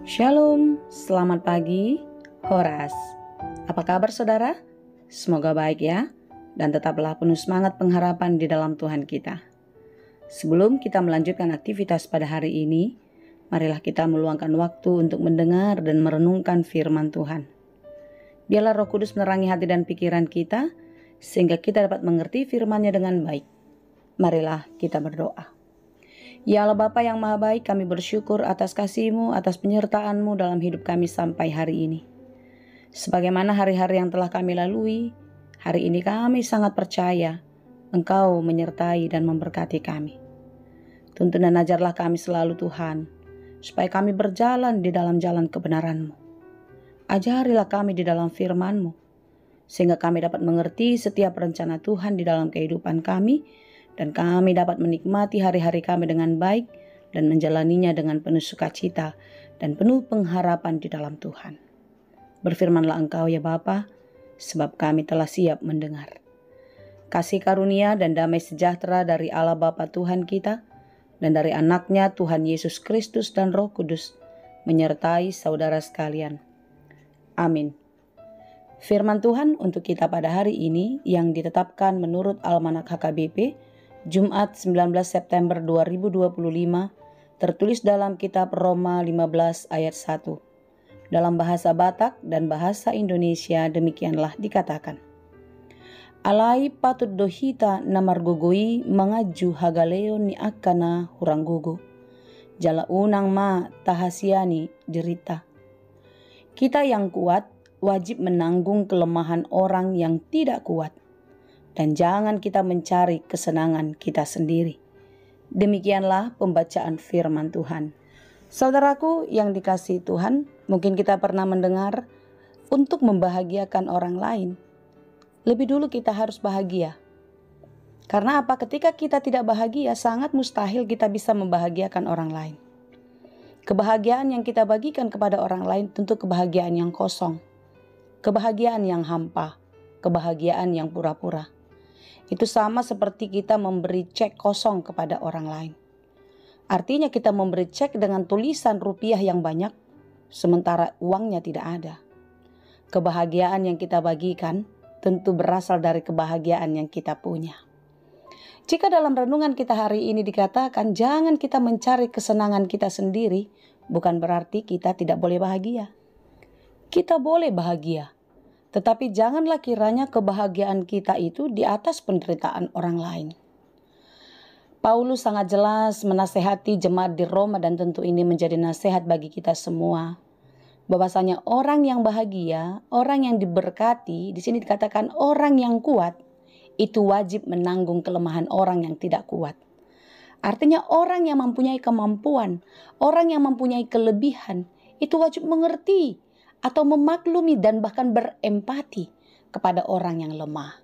Shalom, selamat pagi, Horas. Apa kabar saudara? Semoga baik ya, dan tetaplah penuh semangat pengharapan di dalam Tuhan kita. Sebelum kita melanjutkan aktivitas pada hari ini, marilah kita meluangkan waktu untuk mendengar dan merenungkan firman Tuhan. Biarlah Roh Kudus menerangi hati dan pikiran kita, sehingga kita dapat mengerti firman-Nya dengan baik. Marilah kita berdoa. Ya Allah Bapa yang Maha Baik, kami bersyukur atas kasih-Mu, atas penyertaan-Mu dalam hidup kami sampai hari ini. Sebagaimana hari-hari yang telah kami lalui, hari ini kami sangat percaya Engkau menyertai dan memberkati kami. Tuntun dan ajarlah kami selalu Tuhan, supaya kami berjalan di dalam jalan kebenaran-Mu. Ajarilah kami di dalam firman-Mu, sehingga kami dapat mengerti setiap rencana Tuhan di dalam kehidupan kami, dan kami dapat menikmati hari-hari kami dengan baik dan menjalaninya dengan penuh sukacita dan penuh pengharapan di dalam Tuhan. Berfirmanlah Engkau ya Bapa, sebab kami telah siap mendengar. Kasih karunia dan damai sejahtera dari Allah Bapa Tuhan kita dan dari anaknya Tuhan Yesus Kristus dan Roh Kudus menyertai saudara sekalian. Amin. Firman Tuhan untuk kita pada hari ini yang ditetapkan menurut Almanak HKBP Jumat 19 September 2025 tertulis dalam kitab Roma 15 ayat 1. Dalam bahasa Batak dan bahasa Indonesia demikianlah dikatakan. Alai patut dohita namargogoi mangaju hagaleo ni akana huranggogo. Jala unang ma tahasiani derita. Kita yang kuat wajib menanggung kelemahan orang yang tidak kuat. Dan jangan kita mencari kesenangan kita sendiri. Demikianlah pembacaan firman Tuhan. Saudaraku yang dikasihi Tuhan, mungkin kita pernah mendengar untuk membahagiakan orang lain. Lebih dulu kita harus bahagia. Karena apa? Ketika kita tidak bahagia, sangat mustahil kita bisa membahagiakan orang lain. Kebahagiaan yang kita bagikan kepada orang lain tentu kebahagiaan yang kosong. Kebahagiaan yang hampa. Kebahagiaan yang pura-pura. Itu sama seperti kita memberi cek kosong kepada orang lain. Artinya kita memberi cek dengan tulisan rupiah yang banyak, sementara uangnya tidak ada. Kebahagiaan yang kita bagikan tentu berasal dari kebahagiaan yang kita punya. Jika dalam renungan kita hari ini dikatakan jangan kita mencari kesenangan kita sendiri, bukan berarti kita tidak boleh bahagia. Kita boleh bahagia. Tetapi janganlah kiranya kebahagiaan kita itu di atas penderitaan orang lain. Paulus sangat jelas menasehati jemaat di Roma dan tentu ini menjadi nasihat bagi kita semua. Bahwasanya orang yang bahagia, orang yang diberkati, di sini dikatakan orang yang kuat, itu wajib menanggung kelemahan orang yang tidak kuat. Artinya orang yang mempunyai kemampuan, orang yang mempunyai kelebihan, itu wajib mengerti atau memaklumi dan bahkan berempati kepada orang yang lemah.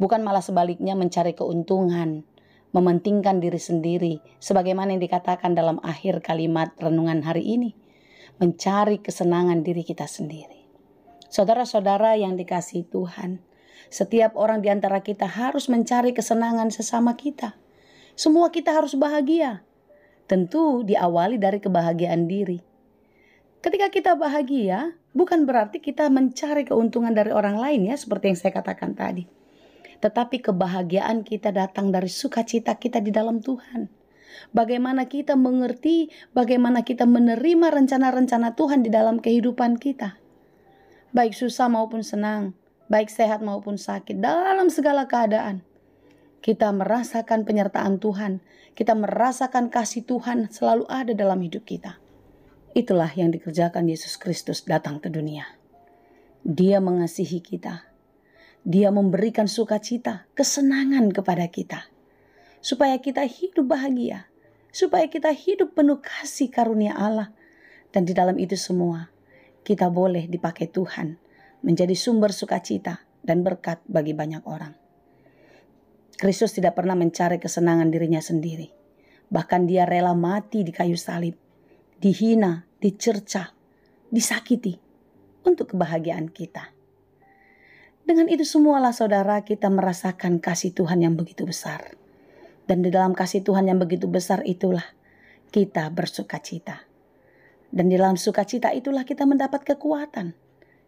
Bukan malah sebaliknya mencari keuntungan, mementingkan diri sendiri, sebagaimana yang dikatakan dalam akhir kalimat renungan hari ini, mencari kesenangan diri kita sendiri. Saudara-saudara yang dikasihi Tuhan, setiap orang di antara kita harus mencari kesenangan sesama kita. Semua kita harus bahagia. Tentu diawali dari kebahagiaan diri. Ketika kita bahagia, bukan berarti kita mencari keuntungan dari orang lain ya, seperti yang saya katakan tadi. Tetapi kebahagiaan kita datang dari sukacita kita di dalam Tuhan. Bagaimana kita mengerti, bagaimana kita menerima rencana-rencana Tuhan di dalam kehidupan kita. Baik susah maupun senang, baik sehat maupun sakit, dalam segala keadaan. Kita merasakan penyertaan Tuhan, kita merasakan kasih Tuhan selalu ada dalam hidup kita. Itulah yang dikerjakan Yesus Kristus datang ke dunia. Dia mengasihi kita. Dia memberikan sukacita, kesenangan kepada kita. Supaya kita hidup bahagia. Supaya kita hidup penuh kasih karunia Allah. Dan di dalam itu semua, kita boleh dipakai Tuhan menjadi sumber sukacita dan berkat bagi banyak orang. Kristus tidak pernah mencari kesenangan dirinya sendiri. Bahkan dia rela mati di kayu salib. Dihina, dicerca, disakiti untuk kebahagiaan kita. Dengan itu semualah saudara kita merasakan kasih Tuhan yang begitu besar. Dan di dalam kasih Tuhan yang begitu besar itulah kita bersukacita. Dan di dalam sukacita itulah kita mendapat kekuatan.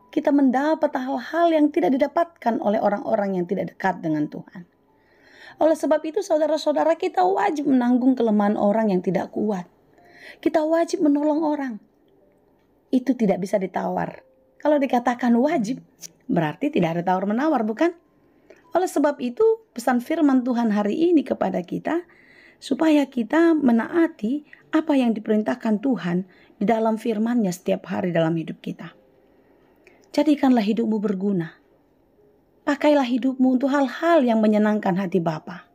Kita mendapat hal-hal yang tidak didapatkan oleh orang-orang yang tidak dekat dengan Tuhan. Oleh sebab itu saudara-saudara, kita wajib menanggung kelemahan orang yang tidak kuat. Kita wajib menolong orang. Itu tidak bisa ditawar. Kalau dikatakan wajib, berarti tidak ada tawar-menawar, bukan? Oleh sebab itu, pesan firman Tuhan hari ini kepada kita, supaya kita menaati apa yang diperintahkan Tuhan di dalam firman-Nya setiap hari dalam hidup kita. Jadikanlah hidupmu berguna. Pakailah hidupmu untuk hal-hal yang menyenangkan hati Bapa.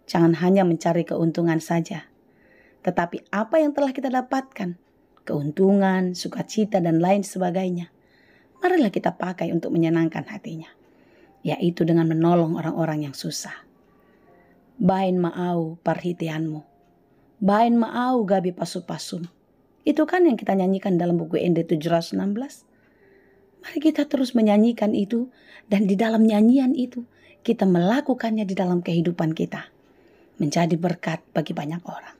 Jangan hanya mencari keuntungan saja, tetapi apa yang telah kita dapatkan, keuntungan, sukacita, dan lain sebagainya, marilah kita pakai untuk menyenangkan hatinya, yaitu dengan menolong orang-orang yang susah. Bain maau parhitianmu, bain maau gabi pasu-pasum. Itu kan yang kita nyanyikan dalam buku ND 716. Mari kita terus menyanyikan itu, dan di dalam nyanyian itu kita melakukannya di dalam kehidupan kita. Menjadi berkat bagi banyak orang.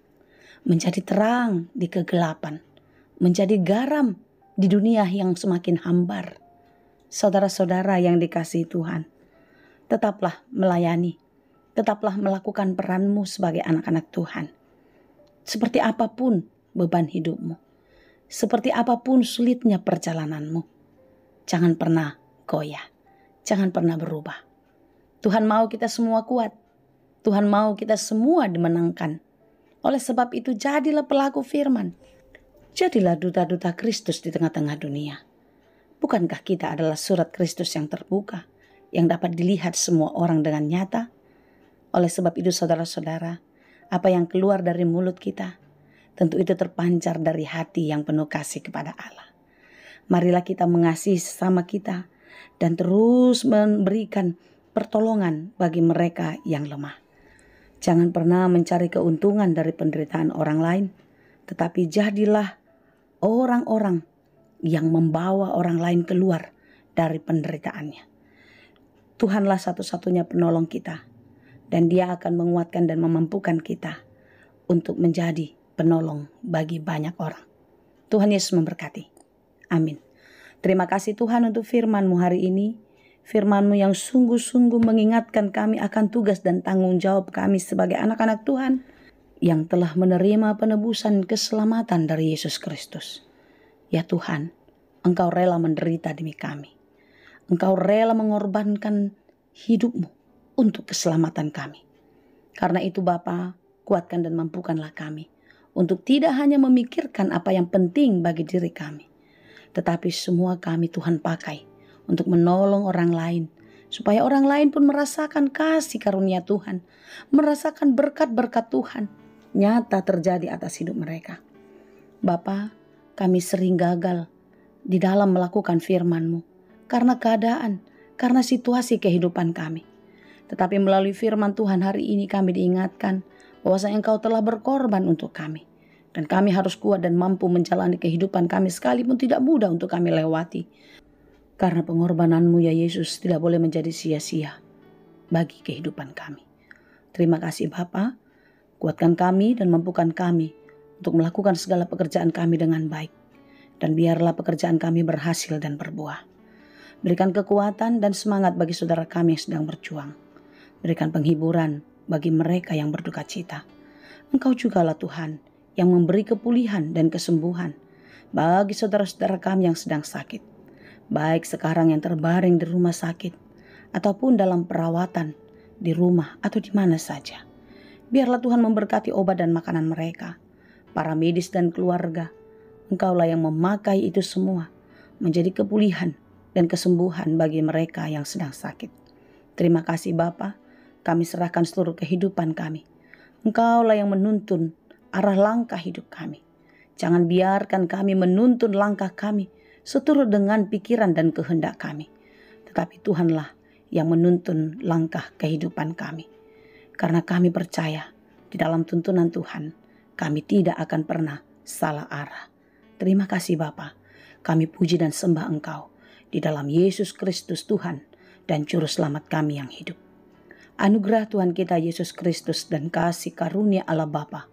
Menjadi terang di kegelapan. Menjadi garam di dunia yang semakin hambar. Saudara-saudara yang dikasihi Tuhan, tetaplah melayani. Tetaplah melakukan peranmu sebagai anak-anak Tuhan. Seperti apapun beban hidupmu. Seperti apapun sulitnya perjalananmu. Jangan pernah goyah. Jangan pernah berubah. Tuhan mau kita semua kuat. Tuhan mau kita semua dimenangkan. Oleh sebab itu jadilah pelaku firman. Jadilah duta-duta Kristus di tengah-tengah dunia. Bukankah kita adalah surat Kristus yang terbuka, yang dapat dilihat semua orang dengan nyata? Oleh sebab itu saudara-saudara, apa yang keluar dari mulut kita, tentu itu terpancar dari hati yang penuh kasih kepada Allah. Marilah kita mengasihi sesama kita dan terus memberikan pertolongan bagi mereka yang lemah. Jangan pernah mencari keuntungan dari penderitaan orang lain, tetapi jadilah orang-orang yang membawa orang lain keluar dari penderitaannya. Tuhanlah satu-satunya penolong kita, dan Dia akan menguatkan dan memampukan kita untuk menjadi penolong bagi banyak orang. Tuhan Yesus memberkati. Amin. Terima kasih Tuhan untuk firman-Mu hari ini. Firman-Mu yang sungguh-sungguh mengingatkan kami akan tugas dan tanggung jawab kami sebagai anak-anak Tuhan yang telah menerima penebusan keselamatan dari Yesus Kristus. Ya Tuhan, Engkau rela menderita demi kami. Engkau rela mengorbankan hidup-Mu untuk keselamatan kami. Karena itu Bapa, kuatkan dan mampukanlah kami untuk tidak hanya memikirkan apa yang penting bagi diri kami, tetapi semua kami Tuhan pakai untuk menolong orang lain, supaya orang lain pun merasakan kasih karunia Tuhan, merasakan berkat-berkat Tuhan nyata terjadi atas hidup mereka. Bapa, kami sering gagal di dalam melakukan firman-Mu karena keadaan, karena situasi kehidupan kami. Tetapi melalui firman Tuhan hari ini kami diingatkan bahwasanya Engkau telah berkorban untuk kami. Dan kami harus kuat dan mampu menjalani kehidupan kami sekalipun tidak mudah untuk kami lewati. Karena pengorbanan-Mu ya Yesus tidak boleh menjadi sia-sia bagi kehidupan kami. Terima kasih Bapa, kuatkan kami dan mampukan kami untuk melakukan segala pekerjaan kami dengan baik. Dan biarlah pekerjaan kami berhasil dan berbuah. Berikan kekuatan dan semangat bagi saudara kami yang sedang berjuang. Berikan penghiburan bagi mereka yang berduka cita. Engkau jugalah Tuhan yang memberi kepulihan dan kesembuhan bagi saudara-saudara kami yang sedang sakit. Baik sekarang yang terbaring di rumah sakit, ataupun dalam perawatan di rumah atau di mana saja. Biarlah Tuhan memberkati obat dan makanan mereka, para medis dan keluarga. Engkaulah yang memakai itu semua menjadi kepulihan dan kesembuhan bagi mereka yang sedang sakit. Terima kasih Bapa, kami serahkan seluruh kehidupan kami. Engkaulah yang menuntun arah langkah hidup kami. Jangan biarkan kami menuntun langkah kami seturut dengan pikiran dan kehendak kami. Tetapi Tuhanlah yang menuntun langkah kehidupan kami. Karena kami percaya di dalam tuntunan Tuhan, kami tidak akan pernah salah arah. Terima kasih Bapa, kami puji dan sembah Engkau di dalam Yesus Kristus Tuhan dan Juru Selamat kami yang hidup. Anugerah Tuhan kita Yesus Kristus dan kasih karunia Allah Bapa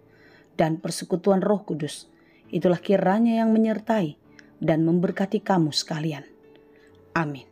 dan persekutuan Roh Kudus itulah kiranya yang menyertai dan memberkati kamu sekalian. Amin.